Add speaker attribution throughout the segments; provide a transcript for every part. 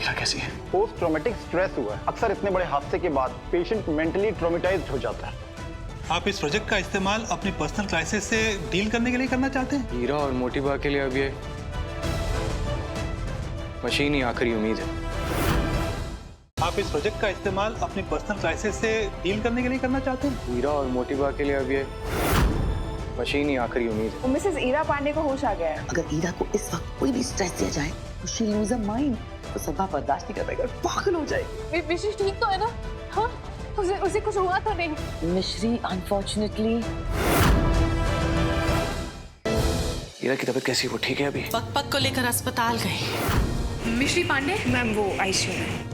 Speaker 1: ईरा कैसी है?
Speaker 2: Post traumatic stress हुआ है। अक्सर इतने बड़े हादसे के बाद पेशेंट मेंटली ट्रॉमेटाइज्ड हो जाता है।
Speaker 3: आप इस प्रोजेक्ट का इस्तेमाल अपनी पर्सनल क्राइसिस से डील करने के लिए करना चाहते हैं?
Speaker 1: ईरा और मोटी बा के लिए अब ये मशीन ही आखिरी उम्मीद है।
Speaker 3: आप इस प्रोजेक्ट का इस्तेमाल अपनी पर्सनल क्राइसिस से डील करने के लिए करना चाहते हैं?
Speaker 1: ईरा और मोटी बा के लिए अब ये मशीन ही आखिरी उम्मीद है।
Speaker 4: मिसेस ईरा पांडे को होश आ गया है।
Speaker 5: अगर ईरा को इस वक्त कोई भी स्ट्रेस दिया जाए तो शी लूज हर माइंड, तो सदा बर्दाश्त नहीं कर पाएगा, पागल हो जाएगी।
Speaker 6: मिश्री ठीक तो है ना? हाँ, उसे कुछ हुआ तो नहीं?
Speaker 5: मिश्री अनफॉर्चुनेटली।
Speaker 1: ईरा की तबीयत कैसी है? वो ठीक है अभी?
Speaker 7: पक पक को लेकर अस्पताल गई।
Speaker 6: मिश्री पांडे मैम वो आईसीयू में।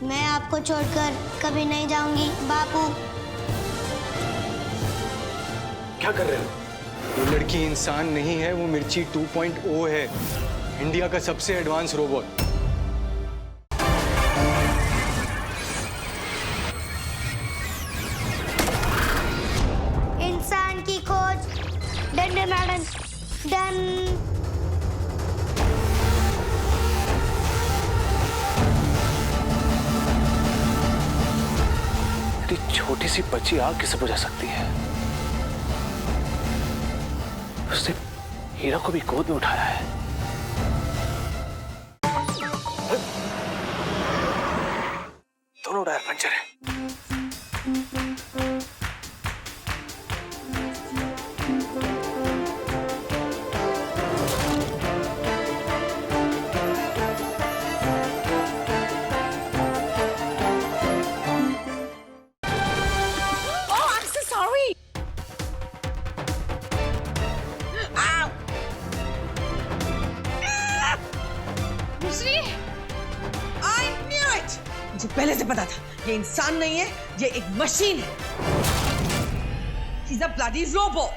Speaker 8: मैं आपको छोड़कर कभी नहीं जाऊंगी बापू।
Speaker 1: क्या कर रहे हो? वो लड़की इंसान नहीं है, वो मिर्ची 2.0 है, इंडिया का सबसे एडवांस रोबोट।
Speaker 8: इंसान की खोज डन मैडम डन।
Speaker 1: छोटी सी बच्ची आग कैसे बुझा सकती है? उसने हीरा को भी गोद में उठाया है। दोनों टायर पंचर है।
Speaker 9: मुझे पहले से पता था ये इंसान नहीं है, ये एक मशीन है। He's a bloody robot।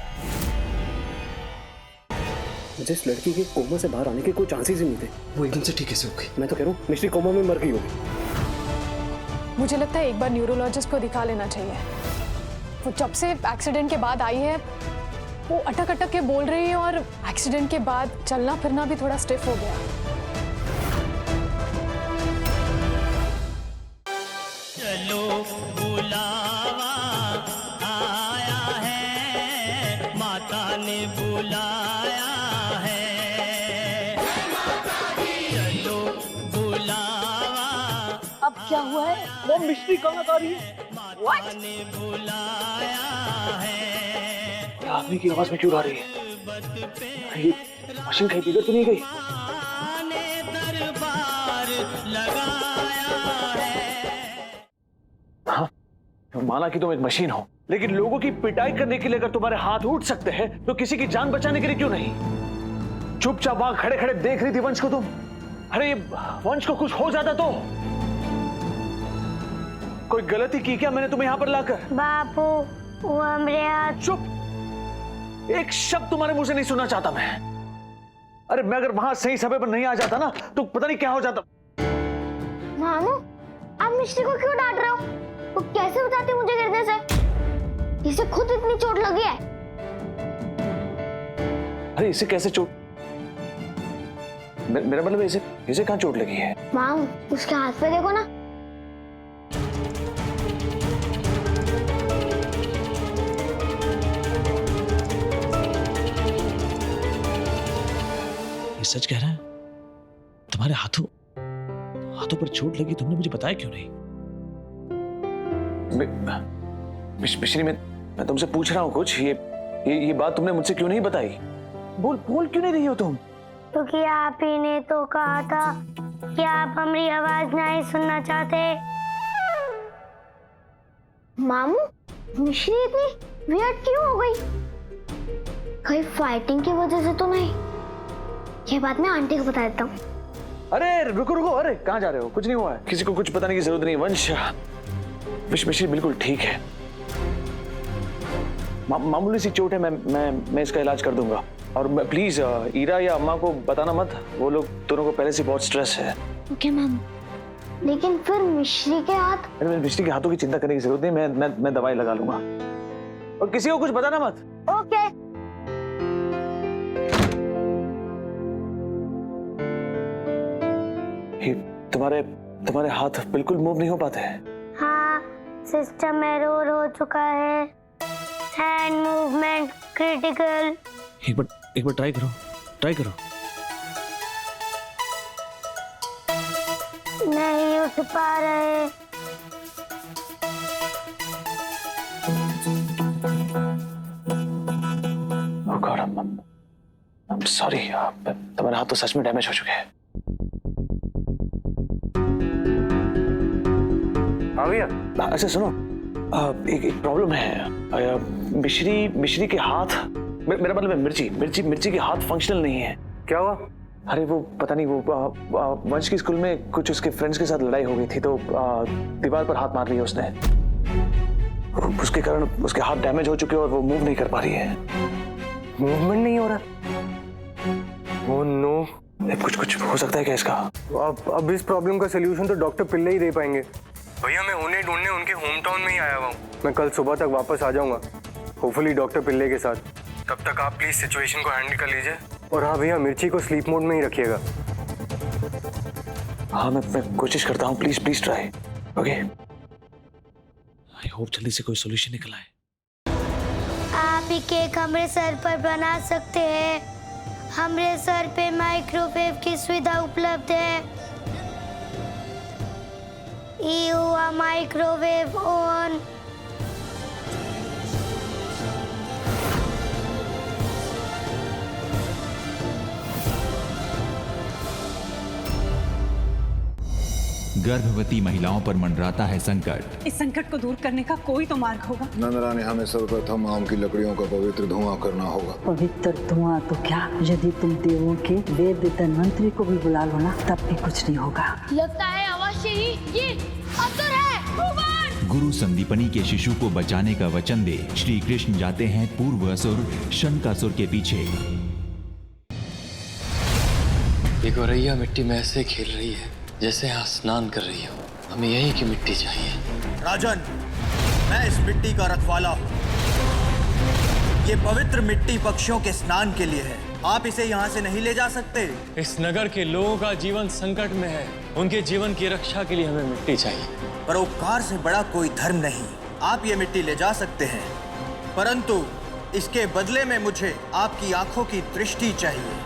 Speaker 10: मुझे इस लड़की के कोमा से बाहर आने के कोई चांसेस ही नहीं थे। वो एकदम से ठीक कैसे हो गई? मैं तो कह रहा हूँ मिश्री कोमा में मर गई होगी।
Speaker 6: मुझे लगता है एक बार न्यूरोलॉजिस्ट को दिखा लेना चाहिए। वो जब से एक्सीडेंट के बाद आई है वो अटक अटक के बोल रही है और एक्सीडेंट के बाद चलना फिरना भी थोड़ा स्टिफ हो गया।
Speaker 11: चलो बुलावा आया है, माता ने बुलाया है। चलो बुलावा।
Speaker 5: अब क्या हुआ है? वो मिश्री कहाँ आ रही है?
Speaker 11: माता ने बुलाया है।
Speaker 1: आदमी की आवाज में क्यों आ रही है? ये मशीन कहीं बिगड़ तो नहीं गई?
Speaker 11: दरबार लगाया है।
Speaker 1: हाँ, माना कि तुम एक मशीन हो, लेकिन लोगों की पिटाई करने के लिए अगर तुम्हारे हाथ उठ सकते हैं तो किसी की जान बचाने के लिए क्यों नहीं? चुपचाप वहां खड़े खड़े देख रही थी वंश को तुम। अरे ये वंश को कुछ हो जाता तो? कोई गलती की क्या मैंने तुम्हें यहां पर लाकर?
Speaker 8: बापू वो हमरे हाथ।
Speaker 1: चुप, एक शब्द तुम्हारे मुंह से नहीं सुनना चाहता मैं। अरे मैं अगर वहां सही समय पर नहीं आ जाता ना तो पता नहीं क्या हो जाता।
Speaker 8: मामू आप मिश्री को क्यों डांट रहे हो? वो कैसे बताती मुझे गिरने से? इसे खुद इतनी चोट लगी है।
Speaker 1: अरे इसे कैसे चोट? मेरा मतलब इसे कहां चोट लगी है?
Speaker 8: मामू उसके हाथ पे देखो ना।
Speaker 12: ये सच कह रहा है? तुम्हारे हाथों पर चोट लगी, तुमने मुझे बताया क्यों नहीं?
Speaker 1: मिश्री मैं तुमसे पूछ रहा हूँ कुछ। ये बात तुमने मुझसे क्यों नहीं बताई? बोल क्यों नहीं रही हो तुम?
Speaker 8: क्योंकि आप ही ने तो कहा था कि आप हमारी आवाज नहीं सुनना चाहते। मामू मिश्री इतनी वियर्ड क्यों हो गई? कहीं फाइटिंग की वजह से तो नहीं? ये बात मैं आंटी को बता देता हूँ।
Speaker 1: अरे रुको, अरे कहाँ जा रहे हो? कुछ नहीं हुआ है, किसी को कुछ बताने की जरूरत नहीं। वंश मिश्री बिल्कुल ठीक है, मामूली सी चोट है। मैं इसका इलाज कर दूंगा। और प्लीज ईरा या अम्मा को बताना मत, वो लोग दोनों को पहले से बहुत स्ट्रेस है।
Speaker 8: Okay ma'am. लेकिन फिर मिश्री के हाथ?
Speaker 1: अरे मिश्री के हाथों की चिंता करने की जरूरत नहीं, मैं दवाई लगा लूंगा। और किसी को कुछ बताना मत।
Speaker 8: ओके।
Speaker 1: तुम्हारे हाथ बिल्कुल मूव नहीं हो पाते हैं।
Speaker 8: हाँ, सिस्टम एरर हो चुका है। Hand movement critical.
Speaker 12: एक बार ट्राई करो।
Speaker 8: नहीं उठ पा रहे।
Speaker 1: Oh God, I'm sorry. तुम्हारे हाथ तो सच में डैमेज हो चुके हैं।
Speaker 10: हाँ भैया।
Speaker 1: अच्छा सुनो, एक प्रॉब्लम है। मिश्री के हाथ, मेरा मतलब है मिर्ची के हाथ फंक्शनल नहीं है।
Speaker 10: क्या हुआ?
Speaker 1: अरे वो पता नहीं, वो वंश की स्कूल में कुछ उसके फ्रेंड्स के साथ लड़ाई हो गई थी, तो दीवार पर हाथ मार लिया उसने। उसके कारण उसके हाथ डैमेज हो चुके हैं और वो मूव नहीं कर पा रही है।
Speaker 10: मूवमेंट नहीं हो रहा? Oh no.
Speaker 1: कुछ हो सकता है क्या इसका?
Speaker 10: अब इस प्रॉब्लम का सलूशन तो डॉक्टर पिल्ले ही दे पाएंगे। भैया मैं उन्हें ढूंढने उनके होम टाउन में ही आया हुआ हूँ। मैं कल सुबह तक वापस आ जाऊंगा, होपफुली डॉक्टर पिल्ले के साथ। तब तक आप प्लीज सिचुएशन को हैंडल कर लीजिए। और हाँ भैया, मिर्ची को स्लीप मोड में ही रखिएगा।
Speaker 1: हाँ मैं कोशिश करता हूँ। Please try. Okay.
Speaker 12: I hope जल्दी से कोई सॉल्यूशन निकल आए।
Speaker 8: आप ही केक हमारे सर पर बना सकते हैं। हमारे सर पे माइक्रोवेव की सुविधा उपलब्ध है। ये हुआ माइक्रोवेव ऑन।
Speaker 13: गर्भवती महिलाओं पर मंडराता है संकट।
Speaker 14: इस संकट को दूर करने का कोई तो मार्ग होगा।
Speaker 15: नंदरानी, हमें सर्वप्रथम आम की लकड़ियों का पवित्र धुआं करना होगा।
Speaker 16: पवित्र धुआं तो क्या, यदि तुम देवों के वेद धन्वंतरी को भी बुला लो ना, तब भी कुछ नहीं होगा।
Speaker 8: लगता है अवश्य ही ये असुर है। भगवान!
Speaker 13: गुरु संदीपनी के शिशु को बचाने का वचन दे श्री कृष्ण जाते हैं पूर्व असुर शनकासुर के पीछे।
Speaker 17: ये गौरैया मिट्टी में ऐसे खेल रही है जैसे यहाँ स्नान कर रही हो। हमें यहीं की मिट्टी चाहिए।
Speaker 18: राजन, मैं इस मिट्टी का रखवाला हूँ। ये पवित्र मिट्टी पक्षियों के स्नान के लिए है। आप इसे यहाँ से नहीं ले जा सकते।
Speaker 19: इस नगर के लोगों का जीवन संकट में है, उनके जीवन की रक्षा के लिए हमें मिट्टी चाहिए।
Speaker 18: परोपकार से बड़ा कोई धर्म नहीं। आप ये मिट्टी ले जा सकते हैं, परंतु इसके बदले में मुझे आपकी आंखों की दृष्टि चाहिए।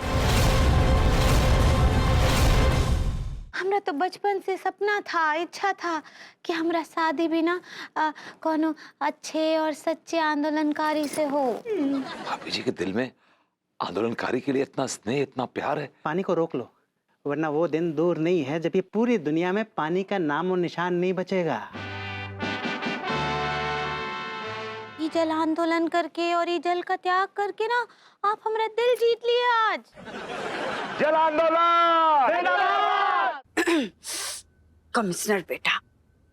Speaker 20: हमरा तो बचपन से सपना था, इच्छा था कि हमरा शादी भी ना कोनो अच्छे और सच्चे आंदोलनकारी से हो।
Speaker 12: भाभी जी के दिल में आंदोलनकारी के लिए इतना स्नेह, इतना प्यार है।
Speaker 21: पानी को रोक लो, वरना वो दिन दूर नहीं है जब ये पूरी दुनिया में पानी का नाम और निशान नहीं बचेगा।
Speaker 20: ये जल आंदोलन करके और ये जल का त्याग करके ना आप हमारा दिल जीत लिए आज।
Speaker 2: जल आंदोलन!
Speaker 5: कमिश्नर बेटा,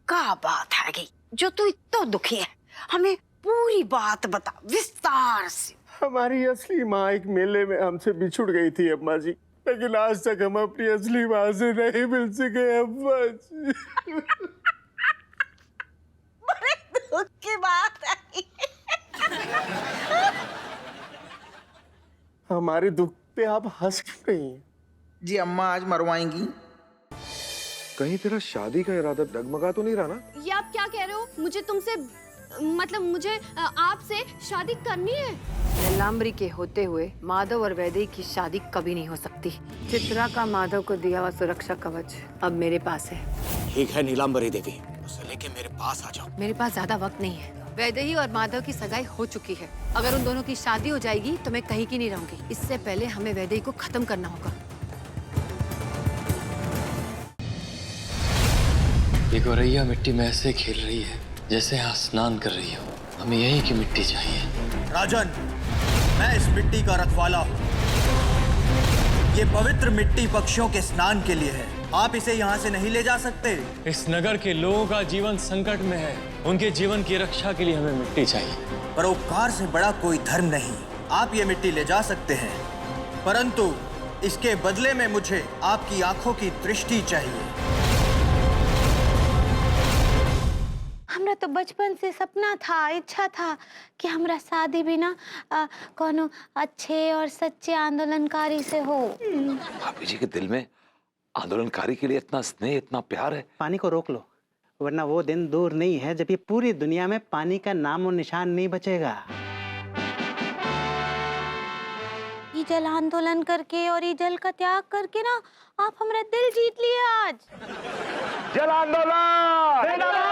Speaker 5: क्या बात है गई जो तू इतना दुखी है? हमें पूरी बात बता विस्तार से।
Speaker 22: हमारी असली माँ एक मेले में हमसे बिछुड़ गई थी अम्मा जी, लेकिन आज तक हम अपनी असली माँ से नहीं मिल सके अम्मा जी।
Speaker 20: बड़े दुख की बात है।
Speaker 22: हमारे दुख पे आप हंस क्यों रही हैं?
Speaker 18: जी अम्मा आज मरवाएंगी।
Speaker 22: कहीं तेरा शादी का इरादा डगमगा तो नहीं रहा ना?
Speaker 23: ये आप क्या कह रहे हो? मुझे तुमसे मतलब मुझे आपसे शादी करनी है।
Speaker 24: नीलांबरी के होते हुए माधव और वैदेही की शादी कभी नहीं हो सकती। चित्रा का माधव को दिया हुआ सुरक्षा कवच अब मेरे पास है।
Speaker 25: ठीक है नीलांबरी देवी, उसे लेके मेरे पास आ जाओ।
Speaker 24: मेरे पास ज्यादा वक्त नहीं है। वैदेही और माधव की सगाई हो चुकी है। अगर उन दोनों की शादी हो जाएगी तो मैं कहीं की नहीं रहूंगी। इससे पहले हमें वैदेही को खत्म करना होगा।
Speaker 17: ये गौरैया मिट्टी में ऐसे खेल रही है जैसे यहाँ स्नान कर रही हो। हमें यहीं की मिट्टी चाहिए।
Speaker 18: राजन, मैं इस मिट्टी का रखवाला हूँ। ये पवित्र मिट्टी पक्षियों के स्नान के लिए है। आप इसे यहाँ से नहीं ले जा सकते।
Speaker 19: इस नगर के लोगों का जीवन संकट में है, उनके जीवन की रक्षा के लिए हमें मिट्टी चाहिए।
Speaker 18: परोपकार से बड़ा कोई धर्म नहीं। आप ये मिट्टी ले जा सकते हैं, परंतु इसके बदले में मुझे आपकी आंखों की दृष्टि चाहिए।
Speaker 20: हमरा तो बचपन से सपना था, इच्छा था कि हमरा शादी भी ना कोनो अच्छे और सच्चे आंदोलनकारी से हो।
Speaker 12: भाभी जी के दिल में
Speaker 1: आंदोलनकारी के लिए इतना स्नेह, इतना प्यार है।
Speaker 21: पानी को रोक लो, वरना वो दिन दूर नहीं है जब ये पूरी दुनिया में पानी का नाम और निशान नहीं बचेगा।
Speaker 20: ये जल आंदोलन करके और ये जल का त्याग करके ना आप हमारा दिल जीत लिए आज।
Speaker 1: जल आंदोलन